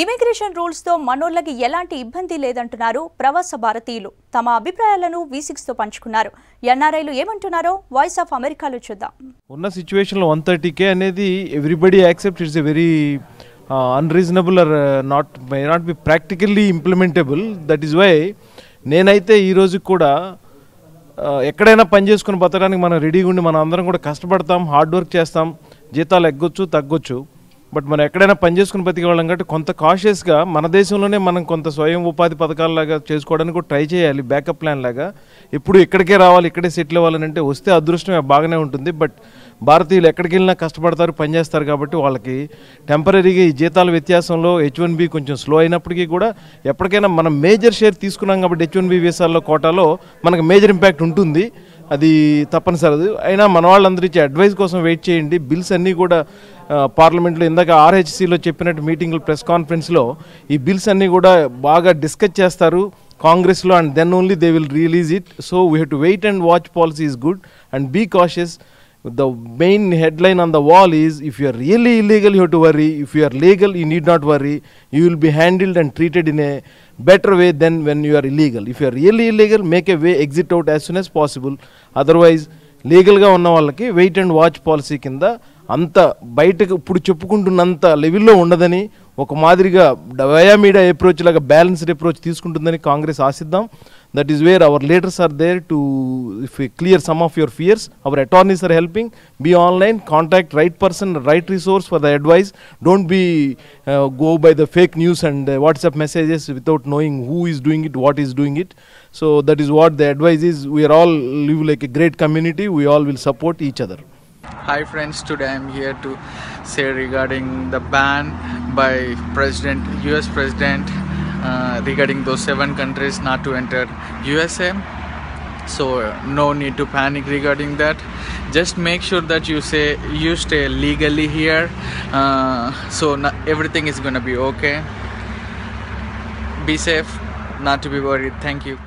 Immigration rules తో మనోళ్ళకి ఎలాంటి ఇబ్బంది లేదంటున్నారు ప్రవాస భారతీయులు. తమ అభిప్రాయాలను V6 తో పంచుకున్నారు. ఎన్ఆర్ఐలు ఏమంటున్నారో వాయిస్ ఆఫ్ అమెరికాలో చూద్దాం. ఉన్న సిచ్యువేషన్ లో 130K అనేది everybody accept it's a very unreasonable or may not be practically implementable. That is why నేనైతే ఈ రోజు కూడా ఎక్కడైనా పని చేసుకుని బతకడానికి మనం రెడీగా ఉండి మనం అందరం కూడా కష్టపడతాం, హార్డ్ వర్క్ చేస్తాం, జీతాలు ఎగ్గొచ్చు తగ్గొచ్చు. బట్ మనం ఎక్కడైనా పని చేసుకుని బతికేవాళ్ళం కాబట్టి కొంత కాషియస్గా మన దేశంలోనే మనం కొంత స్వయం ఉపాధి పథకాలలాగా చేసుకోవడానికి కూడా ట్రై చేయాలి, బ్యాకప్ ప్లాన్ లాగా. ఎప్పుడు ఇక్కడికే రావాలి, ఇక్కడే సెటిల్ అవ్వాలని అంటే వస్తే అదృష్టం బాగానే ఉంటుంది. బట్ భారతీయులు ఎక్కడికి వెళ్ళినా కష్టపడతారు, పనిచేస్తారు కాబట్టి వాళ్ళకి టెంపరీగా ఈ జీతాల వ్యత్యాసంలో H1B కొంచెం స్లో అయినప్పటికీ కూడా ఎప్పటికైనా మనం మేజర్ షేర్ తీసుకున్నాం కాబట్టి H1B వీసాల్లో కోటాలో మనకు మేజర్ ఇంపాక్ట్ ఉంటుంది, అది తప్పనిసరి. అయినా మన వాళ్ళందరూ ఇచ్చే అడ్వైస్ కోసం వెయిట్ చేయండి. బిల్స్ అన్నీ కూడా పార్లమెంట్లో ఇందాక RHCలో చెప్పినట్టు మీటింగ్లు ప్రెస్ కాన్ఫరెన్స్లో ఈ బిల్స్ అన్నీ కూడా బాగా డిస్కస్ చేస్తారు కాంగ్రెస్లో, and then only they will release it. So we have to wait and watch. Policy is good and be cautious. The main headline on the wall is, if you are really illegal you have to worry, if you are legal you need not worry, you will be handled and treated in a better way than when you are illegal. If you are really illegal, make a way, exit out as soon as possible. Otherwise legal గా ఉన్న వాళ్ళకి wait and watch policy కింద అంత బయటకు ఇప్పుడు చెప్పుకుంటున్నంత లెవెల్లో ఉండదని, ఒక మాదిరిగా డయామీడియా అప్రోచ్ లాగా బ్యాలెన్స్డ్ అప్రోచ్ తీసుకుంటుందని కాంగ్రెస్ ఆశిద్దాం. That is where our leaders are there to clear some of your fears. Our attorneys are helping. Be online, contact right person, right resource for the advice. Don't be go by the fake news and WhatsApp messages without knowing who is doing it, what is doing it. So that is what the advice is. We are all live like a great community. We all will support each other. Hi friends, today I am here to say regarding the ban by US President regarding those 7 countries not to enter USA. So no need to panic regarding that. Just make sure that you stay legally here, so everything is going to be okay. Be safe, not to be worried. Thank you.